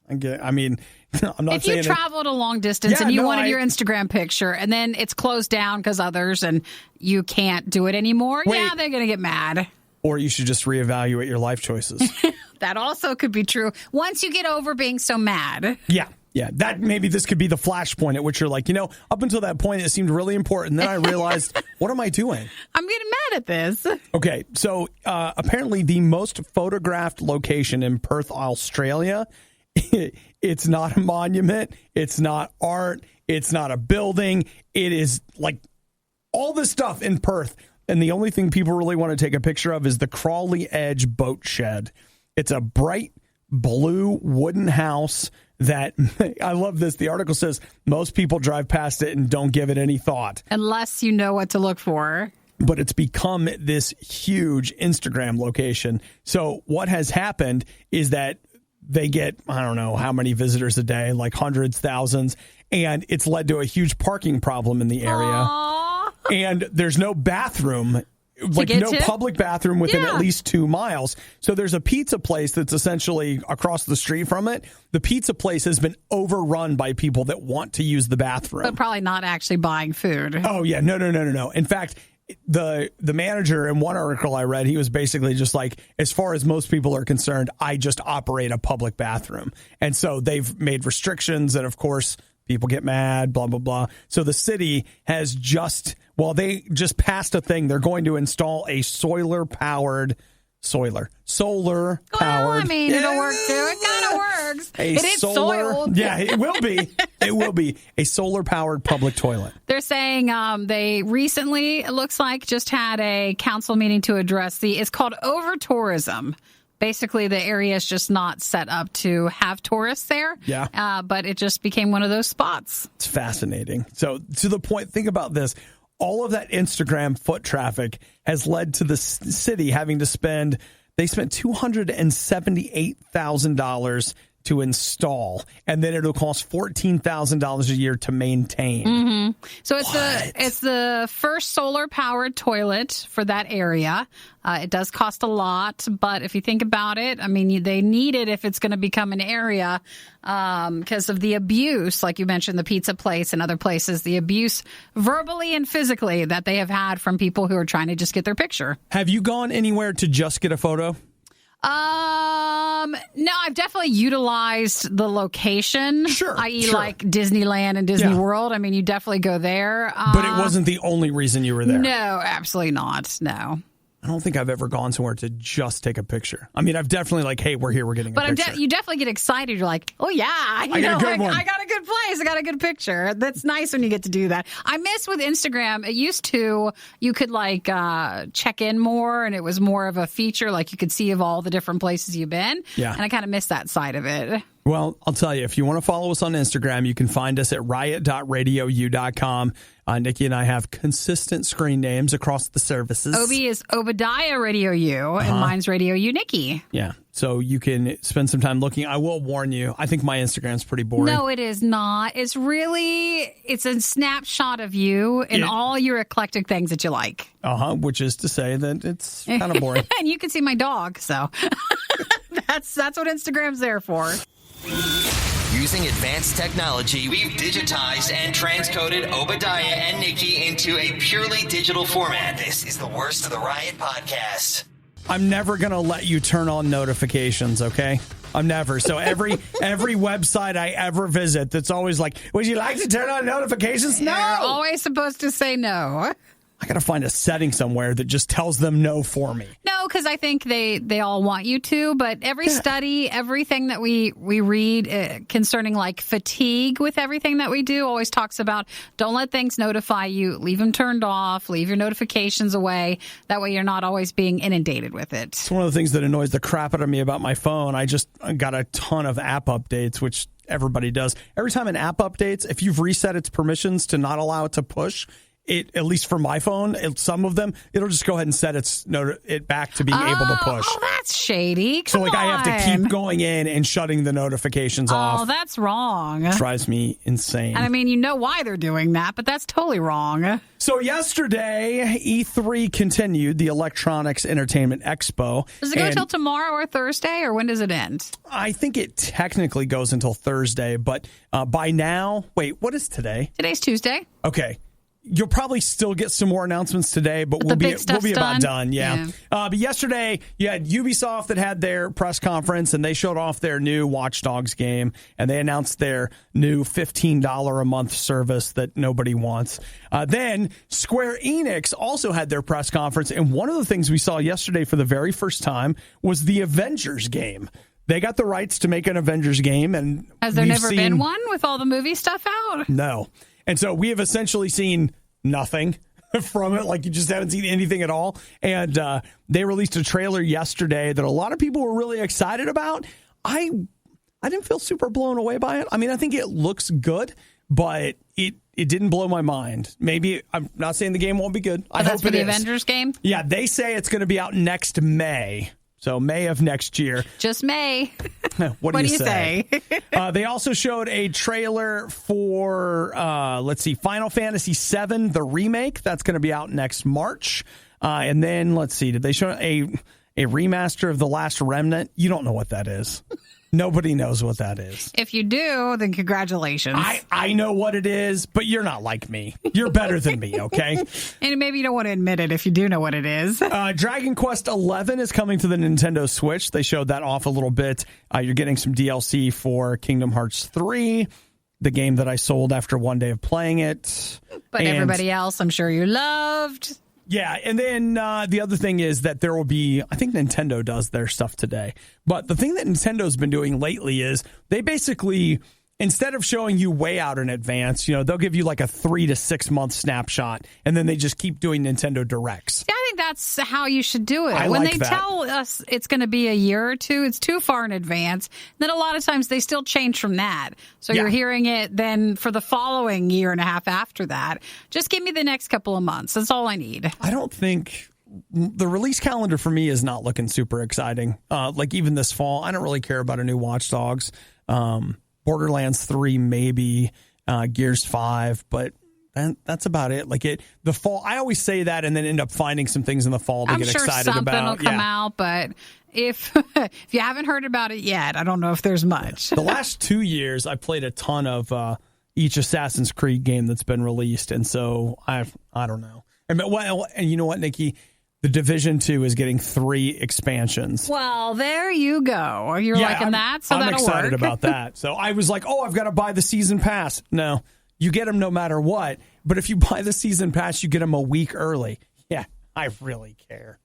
not if saying you traveled a long distance and you wanted your Instagram picture and then it's closed down because others and you can't do it anymore, they're going to get mad. Or you should just reevaluate your life choices. That also could be true once you get over being so mad. Yeah, that maybe this could be the flashpoint at which you're like, up until that point, it seemed really important. Then I realized, what am I doing? I'm getting mad at this. Okay, so apparently the most photographed location in Perth, Australia, it's not a monument, it's not art, it's not a building. It is like all this stuff in Perth. And the only thing people really want to take a picture of is the Crawley Edge boat shed. It's a bright blue wooden house that, I love this. The article says most people drive past it and don't give it any thought. Unless you know what to look for. But it's become this huge Instagram location. So what has happened is that they get, I don't know how many visitors a day, like hundreds, thousands, and it's led to a huge parking problem in the area. Aww. And there's no bathroom, like no public bathroom within at least 2 miles. So there's a pizza place that's essentially across the street from it. The pizza place has been overrun by people that want to use the bathroom. But probably not actually buying food. Oh, yeah. No. In fact, the manager in one article I read, he was basically just like, as far as most people are concerned, I just operate a public bathroom. And so they've made restrictions, and of course people get mad, blah, blah, blah. So the city has they just passed a thing. They're going to install a solar powered. Well, I mean, it'll work too. It kind of works. It is soil. Yeah, it will be. It will be a solar powered public toilet. They're saying they recently, it looks like, just had a council meeting to address it's called over tourism. Basically, the area is just not set up to have tourists there. Yeah. But it just became one of those spots. It's fascinating. So to the point, think about this. All of that Instagram foot traffic has led to the city having to spend They spent $278,000 to install, and then it'll cost $14,000 a year to maintain. Mm-hmm. So it's the first solar powered toilet for that area. It does cost a lot, but if you think about it, I mean, they need it if it's going to become an area because of the abuse, like you mentioned, the pizza place and other places, the abuse verbally and physically that they have had from people who are trying to just get their picture. Have you gone anywhere to just get a photo? No, I've definitely utilized the location. Sure. i.e. like Disneyland and Disney World. I mean, you definitely go there. But it wasn't the only reason you were there. No, absolutely not. No. I don't think I've ever gone somewhere to just take a picture. I mean, I've definitely like, hey, we're here, we're getting a picture. But you definitely get excited. You're like, oh, yeah. I got a good one. I got a good place. I got a good picture. That's nice when you get to do that. I miss with Instagram, it used to, you could like check in more, and it was more of a feature. Like you could see of all the different places you've been. Yeah. And I kind of miss that side of it. Well, I'll tell you, if you want to follow us on Instagram, you can find us at riot.radiou.com. Nikki and I have consistent screen names across the services. Obi is Obadiah RadioU, and mine's RadioU Nikki. Yeah, so you can spend some time looking. I will warn you, I think my Instagram's pretty boring. No, it is not. It's a snapshot of you and all your eclectic things that you like. Which is to say that it's kind of boring. And you can see my dog, so that's what Instagram's there for. Using advanced technology, we've digitized and transcoded Obadiah and Nikki into a purely digital format. This is the Worst of the Riot podcast. I'm never going to let you turn on notifications, okay? I'm never. So every website I ever visit that's always like, would you like to turn on notifications? No! You're always supposed to say no. I got to find a setting somewhere that just tells them no for me. No, because I think they all want you to, but every study, everything that we read concerning like fatigue with everything that we do always talks about don't let things notify you, leave them turned off, leave your notifications away. That way you're not always being inundated with it. It's one of the things that annoys the crap out of me about my phone. I just got a ton of app updates, which everybody does. Every time an app updates, if you've reset its permissions to not allow it to push, it, at least for my phone, some of them, it'll just go ahead and set it back to being able to push. Oh, that's shady. So I have to keep going in and shutting the notifications off. Oh, that's wrong. It drives me insane. And I mean, you know why they're doing that, but that's totally wrong. So yesterday, E3 continued, the Electronics Entertainment Expo. Does it go until tomorrow or Thursday, or when does it end? I think it technically goes until Thursday, but by now, wait, what is today? Today's Tuesday. Okay. You'll probably still get some more announcements today, but we'll be about done. Yeah. But yesterday, you had Ubisoft that had their press conference, and they showed off their new Watch Dogs game, and they announced their new $15 a month service that nobody wants. Then Square Enix also had their press conference, and one of the things we saw yesterday for the very first time was the Avengers game. They got the rights to make an Avengers game, and has there never been one with all the movie stuff out? No. And so we have essentially seen nothing from it. Like, you just haven't seen anything at all. And they released a trailer yesterday that a lot of people were really excited about. I didn't feel super blown away by it. I mean, I think it looks good, but it didn't blow my mind. Maybe, I'm not saying the game won't be good. I hope that's for the Avengers game? Yeah, they say it's going to be out next May. So May of next year. Just May. What do you say? They also showed a trailer for, Final Fantasy VII, the remake. That's going to be out next March. And then, did they show a remaster of The Last Remnant? You don't know what that is. Nobody knows what that is. If you do, then congratulations. I know what it is, but you're not like me. You're better than me, okay? And maybe you don't want to admit it if you do know what it is. Dragon Quest XI is coming to the Nintendo Switch. They showed that off a little bit. You're getting some DLC for Kingdom Hearts 3, the game that I sold after one day of playing it. But everybody else, I'm sure you loved. Yeah, and then the other thing is that there will be, I think Nintendo does their stuff today, but the thing that Nintendo's been doing lately is they basically, instead of showing you way out in advance, they'll give you like a 3 to 6 month snapshot, and then they just keep doing Nintendo Directs. Yeah, I think that's how you should do it. When they tell us it's going to be a year or two, it's too far in advance. Then a lot of times they still change from that. So you're hearing it then for the following year and a half after that. Just give me the next couple of months. That's all I need. I don't think the release calendar for me is not looking super exciting. Like even this fall, I don't really care about a new Watch Dogs. Borderlands 3, maybe Gears 5, but that's about it. Like the fall, I always say that and then end up finding some things in the fall to get excited about. I'm sure something will come out, but if you haven't heard about it yet, I don't know if there's much. The last 2 years, I played a ton of each Assassin's Creed game that's been released, and so I don't know. And you know what, Nikki? The Division 2 is getting 3 expansions. Well, there you go. You're liking that, so that'll work. I'm excited about that. So I was like, I've got to buy the season pass. No, you get them no matter what. But if you buy the season pass, you get them a week early. Yeah, I really care.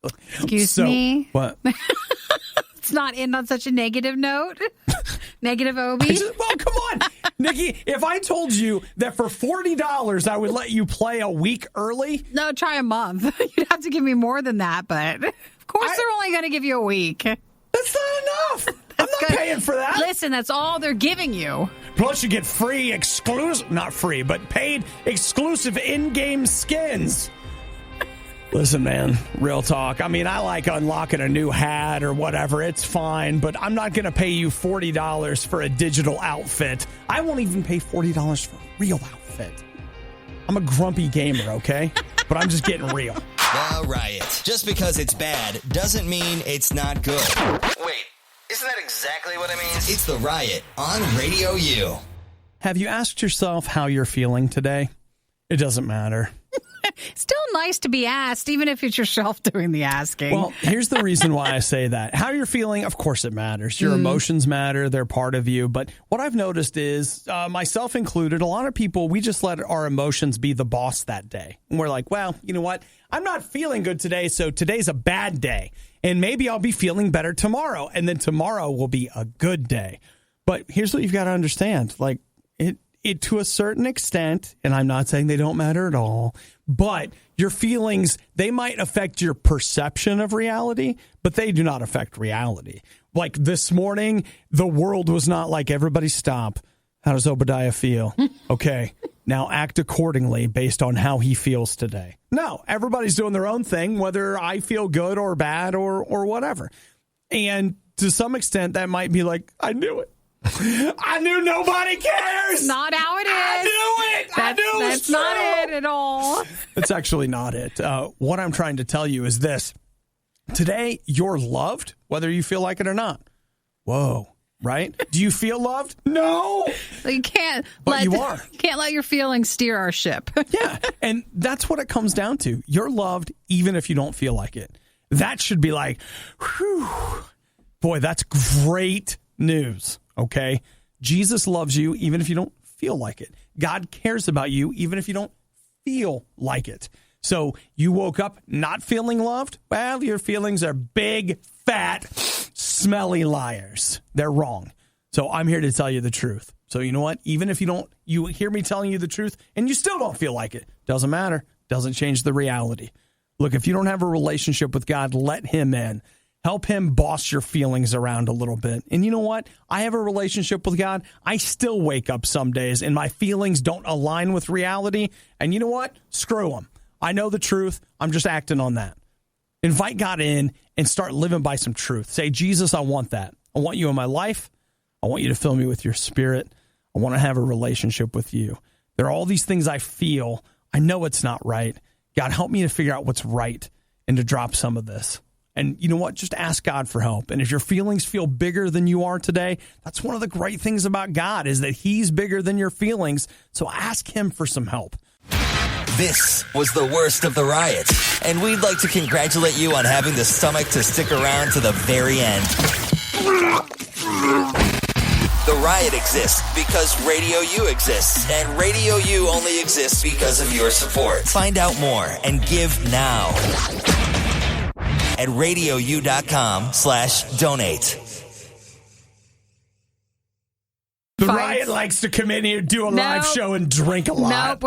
Excuse me? What? It's not end on such a negative note. Negative OB. Well, come on, Nikki. If I told you that for $40 I would let you play a week early. No, try a month. You'd have to give me more than that, but of course they're only going to give you a week. That's not enough. I'm not paying for that. Listen, that's all they're giving you. Plus you get free exclusive, not free, but paid exclusive in-game skins. Listen, man, real talk. I mean, I like unlocking a new hat or whatever. It's fine, but I'm not going to pay you $40 for a digital outfit. I won't even pay $40 for a real outfit. I'm a grumpy gamer, okay? But I'm just getting real. The Riot. Just because it's bad doesn't mean it's not good. Wait, isn't that exactly what it means? It's The Riot on RadioU. Have you asked yourself how you're feeling today? It doesn't matter. Still nice to be asked, even if it's yourself doing the asking. Well, here's the reason why I say that. How you're feeling, of course it matters. Your emotions matter. They're part of you. But what I've noticed is, myself included, a lot of people, we just let our emotions be the boss that day. And we're like, well, you know what? I'm not feeling good today, so today's a bad day. And maybe I'll be feeling better tomorrow. And then tomorrow will be a good day. But here's what you've got to understand. Like, it to a certain extent, and I'm not saying they don't matter at all, but your feelings, they might affect your perception of reality, but they do not affect reality. Like this morning, the world was not like, everybody stop. How does Obadiah feel? Okay, now act accordingly based on how he feels today. No, everybody's doing their own thing, whether I feel good or bad or whatever. And to some extent, that might be like, I knew it. I knew nobody cares. Not how it is. I knew it. I knew it. That's not it at all. It's actually not it. What I'm trying to tell you is this. Today, you're loved, whether you feel like it or not. Whoa. Right? Do you feel loved? No. You can't. You are. You can't let your feelings steer our ship. Yeah. And that's what it comes down to. You're loved even if you don't feel like it. That should be like, whew. Boy, that's great news. Okay? Jesus loves you even if you don't feel like it. God cares about you even if you don't feel like it. So you woke up not feeling loved? Well, your feelings are big, fat, smelly liars. They're wrong. So I'm here to tell you the truth. So you know what? Even if you hear me telling you the truth and you still don't feel like it, doesn't matter. Doesn't change the reality. Look, if you don't have a relationship with God, let him in. Help him boss your feelings around a little bit. And you know what? I have a relationship with God. I still wake up some days and my feelings don't align with reality. And you know what? Screw them. I know the truth. I'm just acting on that. Invite God in and start living by some truth. Say, Jesus, I want that. I want you in my life. I want you to fill me with your spirit. I want to have a relationship with you. There are all these things I feel. I know it's not right. God, help me to figure out what's right and to drop some of this. And you know what? Just ask God for help. And if your feelings feel bigger than you are today, that's one of the great things about God is that he's bigger than your feelings. So ask him for some help. This was the worst of the riot. And we'd like to congratulate you on having the stomach to stick around to the very end. The Riot exists because RadioU exists. And RadioU only exists because of your support. Find out more and give now at RadioU.com/donate. The Riot likes to come in here, do a live show, and drink a lot. Nope.